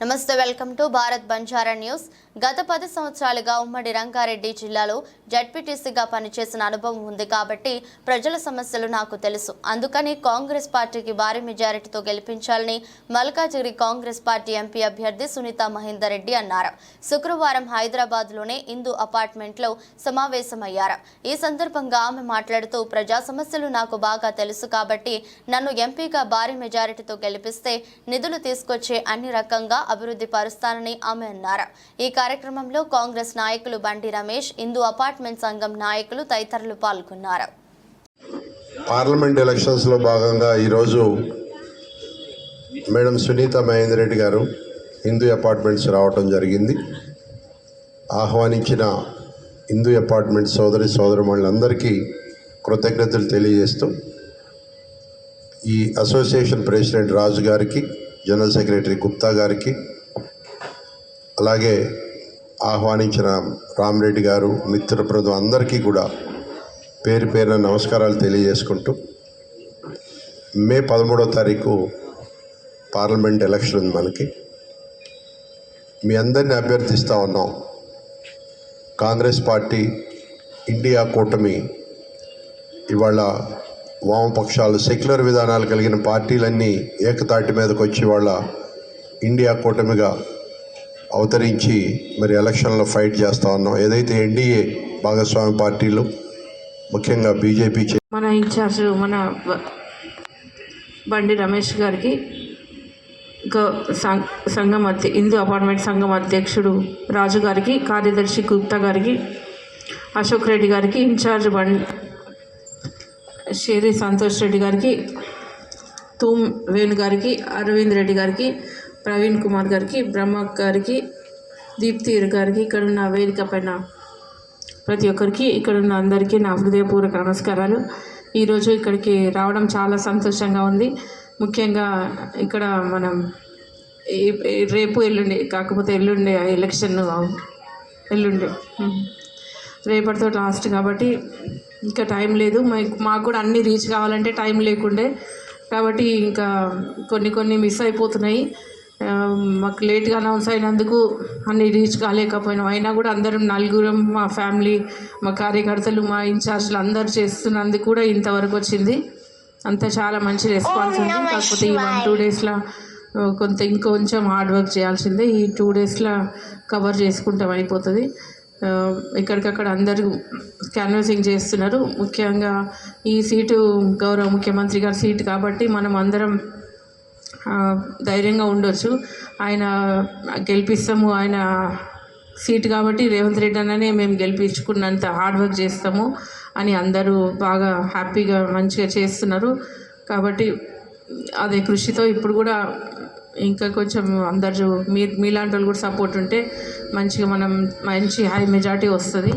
నమస్తే, welcome to Bharat Banjara news. గత 10 సంవత్సరాలుగా ఉమ్మడి రంగారెడ్డి జిల్లాలో జడ్పీటీసీగా పనిచేసిన అనుభవం ఉంది కాబట్టి ప్రజల సమస్యలు నాకు తెలుసు. అందుకని కాంగ్రెస్ పార్టీకి భారీ మెజారిటీతో గెలిపించాలని మల్కాజిగిరి కాంగ్రెస్ పార్టీ ఎంపీ అభ్యర్థి సునీత మహేందర్ రెడ్డి అన్నారు. శుక్రవారం హైదరాబాద్లోనే హిందూ అపార్ట్మెంట్లో సమావేశమయ్యారు. ఈ సందర్భంగా ఆమె మాట్లాడుతూ ప్రజా సమస్యలు నాకు బాగా తెలుసు కాబట్టి నన్ను ఎంపీగా భారీ మెజారిటీతో గెలిపిస్తే నిధులు తీసుకొచ్చే అన్ని రకంగా అభివృద్ధి పరుస్తానని ఆమె అన్నారు. ఈ కార్యక్రమంలో కాంగ్రెస్ నాయకులు బండి రమేష్, హిందూ అపార్ట్మెంట్ సంఘం నాయకులు తదితరులు పాల్గొన్నారు. పార్లమెంట్ ఎలక్షన్స్ లో భాగంగా ఈరోజు మేడం సునీత మహేందర్ రెడ్డి గారు హిందూ అపార్ట్మెంట్స్ రావటం జరిగింది. ఆహ్వానించిన హిందూ అపార్ట్మెంట్ సోదరులందరికీ కృతజ్ఞతలు తెలియజేస్తూ ఈ అసోసియేషన్ ప్రెసిడెంట్ రాజు గారికి, జనరల్ సెక్రటరీ గుప్తా గారికి, అలాగే ఆహ్వానించిన రామరెడ్డి గారు, మిత్ర బృందం అందరికీ కూడా పేరు పేరున నమస్కారాలు తెలియజేసుకుంటూ, మే 13వ తారీఖు పార్లమెంట్ ఎలక్షన్ ఉంది. మనకి మీ అందరినీ అభ్యర్థిస్తూ ఉన్నాం. కాంగ్రెస్ పార్టీ, ఇండియా కూటమి ఇవాళ వామపక్షాలు, సెక్యులర్ విధానాలు కలిగిన పార్టీలన్నీ ఏకతాటి మీదకి వచ్చి వాళ్ళ ఇండియా కూటమిగా అవతరించి మరి ఎలక్షన్లో ఫైట్ చేస్తూ ఉన్నాం. ఏదైతే ఎన్డీఏ భాగస్వామి పార్టీలు, ముఖ్యంగా బీజేపీ మన ఇన్ఛార్జ్ మన బండి రమేష్ గారికి, సంఘం హిందూ అపార్ట్మెంట్ సంఘం అధ్యక్షుడు రాజు గారికి, కార్యదర్శి గుప్తా గారికి, అశోక్ రెడ్డి గారికి, ఇన్ఛార్జ్ షేరి సంతోష్ రెడ్డి గారికి, తూమ్ వేణు గారికి, అరవింద్ రెడ్డి గారికి, ప్రవీణ్ కుమార్ గారికి, బ్రహ్మ గారికి, దీప్తి గారికి, ఇక్కడున్న వేదిక పైన ప్రతి ఒక్కరికి, ఇక్కడున్న అందరికీ నా హృదయపూర్వక నమస్కారాలు. ఈరోజు ఇక్కడికి రావడం చాలా సంతోషంగా ఉంది. ముఖ్యంగా ఇక్కడ మనం రేపు ఎల్లుండి, కాకపోతే ఎల్లుండి ఎలక్షన్ ఎల్లుండి రేపటితో లాస్ట్ కాబట్టి ఇంకా టైం లేదు. మాకు కూడా అన్నీ రీచ్ కావాలంటే టైం లేకుండే కాబట్టి ఇంకా కొన్ని మిస్ అయిపోతున్నాయి. మాకు లేట్గా అనౌన్స్ అయినందుకు అన్నీ రీచ్ కాలేకపోయినాం. అయినా కూడా అందరం నలుగురం, మా ఫ్యామిలీ, మా కార్యకర్తలు, మా ఇన్ఛార్జ్లు అందరు చేస్తున్నందుకు కూడా ఇంతవరకు వచ్చింది. అంతా చాలా మంచి రెస్పాన్స్ ఉంది. కాకపోతే ఈ 1-2 డేస్లో ఇంకొంచెం హార్డ్ వర్క్ చేయాల్సిందే. ఈ 2 డేస్లో కవర్ చేసుకుంటాం, అయిపోతుంది. ఎక్కడికక్కడ అందరూ క్యాన్వాసింగ్ చేస్తున్నారు. ముఖ్యంగా ఈ సీటు గౌరవ ముఖ్యమంత్రి గారి సీటు కాబట్టి మనం అందరం ధైర్యంగా ఉండొచ్చు. ఆయన గెలిపిస్తాము, ఆయన సీటు కాబట్టి రేవంత్ రెడ్డి అన్ననే మేము గెలిపించుకున్నంత హార్డ్ వర్క్ చేస్తాము అని అందరూ బాగా హ్యాపీగా మంచిగా చేస్తున్నారు. కాబట్టి అదే కృషితో ఇప్పుడు కూడా ఇంకా కొంచెం అందరు మీలాంటి వాళ్ళు కూడా సపోర్ట్ ఉంటే మంచిగా మంచి హై మెజారిటీ వస్తుంది.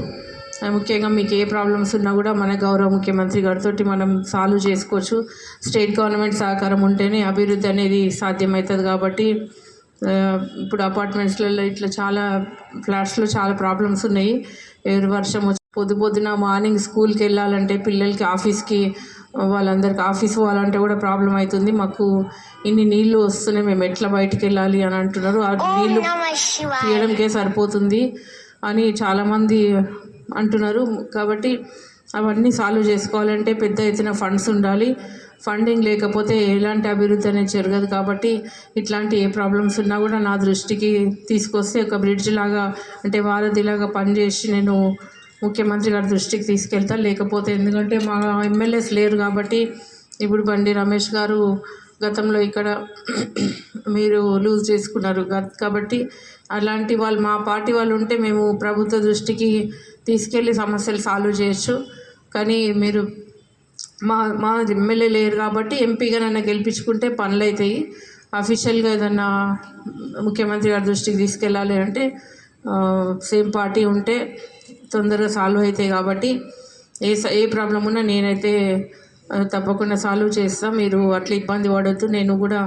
ముఖ్యంగా మీకు ఏ ప్రాబ్లమ్స్ ఉన్నా కూడా మన గౌరవ ముఖ్యమంత్రి గారితో మనం సాల్వ్ చేసుకోవచ్చు. స్టేట్ గవర్నమెంట్ సహకారం ఉంటేనే అభివృద్ధి అనేది సాధ్యమవుతుంది. కాబట్టి ఇప్పుడు అపార్ట్మెంట్స్లలో ఇట్లా చాలా ఫ్లాట్స్లో చాలా ప్రాబ్లమ్స్ ఉన్నాయి. వర్షం వచ్చి పొద్దున మార్నింగ్ స్కూల్కి వెళ్ళాలంటే, పిల్లలకి ఆఫీస్కి, వాళ్ళందరికీ ఆఫీస్ పోవాలంటే కూడా ప్రాబ్లం అవుతుంది. మాకు ఇన్ని నీళ్ళు వస్తున్నాయి, మేము ఎట్లా బయటికి వెళ్ళాలి అని అంటున్నారు. ఆ నీళ్ళు తీయడంకే సరిపోతుంది అని చాలామంది అంటున్నారు. కాబట్టి అవన్నీ సాల్వ్ చేసుకోవాలంటే పెద్ద ఎత్తున ఫండ్స్ ఉండాలి. ఫండింగ్ లేకపోతే ఎలాంటి అభివృద్ధి అనేది జరగదు. కాబట్టి ఇట్లాంటి ఏ ప్రాబ్లమ్స్ ఉన్నా కూడా నా దృష్టికి తీసుకొస్తే ఒక బ్రిడ్జ్ లాగా, అంటే వారధిలాగా పనిచేసి నేను ముఖ్యమంత్రి గారి దృష్టికి తీసుకెళ్తాను. లేకపోతే ఎందుకంటే మా ఎమ్మెల్యేస్ లేరు కాబట్టి ఇప్పుడు బండి రమేష్ గారు గతంలో ఇక్కడ మీరు లూజ్ చేసుకున్నారు కాబట్టి అలాంటి వాళ్ళు, మా పార్టీ వాళ్ళు ఉంటే మేము ప్రభుత్వ దృష్టికి తీసుకెళ్ళి సమస్యలు సాల్వ్ చేయొచ్చు. కానీ మీరు మా ఎమ్మెల్యే లేరు కాబట్టి ఎంపీగా నన్ను గెలిపించుకుంటే పనులు అవుతాయి. అఫీషియల్గా ఏదన్నా ముఖ్యమంత్రి గారి దృష్టికి తీసుకెళ్ళాలి అంటే సేమ్ పార్టీ ఉంటే తొందరగా సాల్వ్ అవుతాయి. కాబట్టి ఏ ప్రాబ్లం ఉన్నా నేనైతే తప్పకుండా సాల్వ్ చేస్తాను. మీరు అట్లా ఇబ్బంది పడొద్దు. నేను కూడా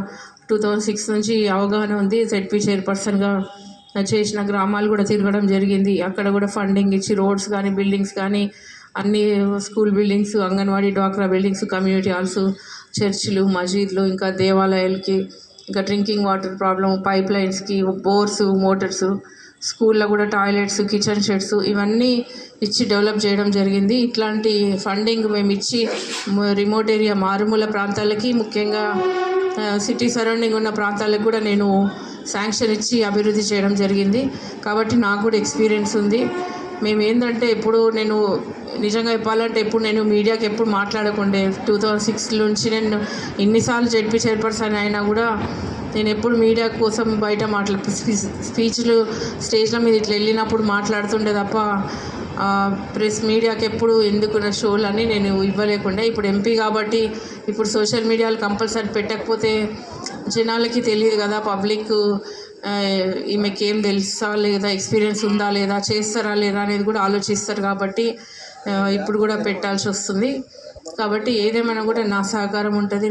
2006 నుంచి అవగాహన ఉంది. ZP చైర్పర్సన్గా చేసిన గ్రామాలు కూడా తిరగడం జరిగింది. అక్కడ కూడా ఫండింగ్ ఇచ్చి రోడ్స్ కానీ, బిల్డింగ్స్ కానీ, అన్ని స్కూల్ బిల్డింగ్స్, అంగన్వాడీ, డ్వాక్రా బిల్డింగ్స్, కమ్యూనిటీ హాల్స్, చర్చిలు, మసీదులు, ఇంకా దేవాలయాలకి ఇంకా డ్రింకింగ్ వాటర్ ప్రాబ్లం, పైప్ లైన్స్కి బోర్స్, మోటార్స్, స్కూల్లో కూడా టాయిలెట్స్, కిచెన్ షెడ్స్ ఇవన్నీ ఇచ్చి డెవలప్ చేయడం జరిగింది. ఇట్లాంటి ఫండింగ్ మేము ఇచ్చి రిమోట్ ఏరియా మారుమూల ప్రాంతాలకి, ముఖ్యంగా సిటీ సరౌండింగ్ ఉన్న ప్రాంతాలకు కూడా నేను శాంక్షన్ ఇచ్చి అభివృద్ధి చేయడం జరిగింది. కాబట్టి నాకు కూడా ఎక్స్పీరియన్స్ ఉంది. మేము ఏంటంటే ఎప్పుడు నేను నిజంగా చెప్పాలంటే నేను మీడియాకి ఎప్పుడు మాట్లాడకుండే. 2006 నుంచి నేను ఎన్నిసార్లు జెడ్పీ చైర్పర్సన్ అయినా కూడా నేను ఎప్పుడు మీడియా కోసం బయట స్పీచ్లు స్టేజ్ల మీద ఇట్లా వెళ్ళినప్పుడు మాట్లాడుతుండే తప్ప ప్రెస్ మీడియాకి ఎప్పుడు ఎందుకున్న షోలని నేను ఇవ్వలేకుండా. ఇప్పుడు ఎంపీ కాబట్టి ఇప్పుడు సోషల్ మీడియాలు కంపల్సరీ పెట్టకపోతే జనాలకి తెలియదు కదా, పబ్లిక్ ఈమెకి ఏం తెలుసా లేదా, ఎక్స్పీరియన్స్ ఉందా లేదా, చేస్తారా లేదా అనేది కూడా ఆలోచిస్తారు. కాబట్టి ఇప్పుడు కూడా పెట్టాల్సి వస్తుంది. కాబట్టి ఏదేమైనా కూడా నా సహకారం ఉంటుంది.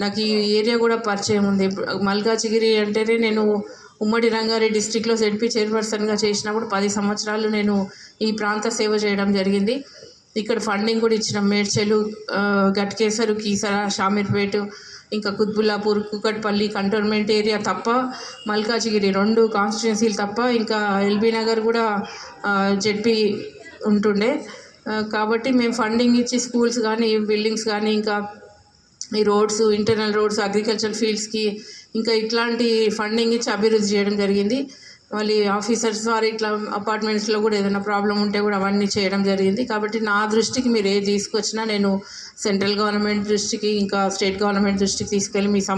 నాకు ఈ ఏరియా కూడా పరిచయం ఉంది. మల్కాజిగిరి అంటేనే నేను ఉమ్మడి రంగారెడ్డి డిస్టిక్లో జెడ్పీ చైర్పర్సన్గా చేసినప్పుడు 10 సంవత్సరాలు నేను ఈ ప్రాంత సేవ చేయడం జరిగింది. ఇక్కడ ఫండింగ్ కూడా ఇచ్చిన మేడ్చెలు, గట్కేసరు, కీసర, షామీర్పేట, ఇంకా కుత్బుల్లాపూర్, కూకట్పల్లి కంటోన్మెంట్ ఏరియా తప్ప మల్కాజిగిరి 2 కాన్స్టిట్యున్సీలు తప్ప ఇంకా ఎల్బీ నగర్ కూడా జెడ్పీ ఉంటుండే. కాబట్టి మేము ఫండింగ్ ఇచ్చి స్కూల్స్ కానీ, బిల్డింగ్స్ కానీ, ఇంకా ఈ రోడ్స్, ఇంటర్నల్ రోడ్స్, అగ్రికల్చర్ ఫీల్డ్స్కి ఇంకా ఇట్లాంటి ఫండింగ్ ఇచ్చి అభివృద్ధి చేయడం జరిగింది. మళ్ళీ ఆఫీసర్స్ వారు ఇట్లా అపార్ట్మెంట్స్లో కూడా ఏదైనా ప్రాబ్లం ఉంటే కూడా అవన్నీ చేయడం జరిగింది. కాబట్టి నా దృష్టికి మీరు ఏది తీసుకొచ్చినా నేను సెంట్రల్ గవర్నమెంట్ దృష్టికి, ఇంకా స్టేట్ గవర్నమెంట్ దృష్టికి తీసుకెళ్ళి మీ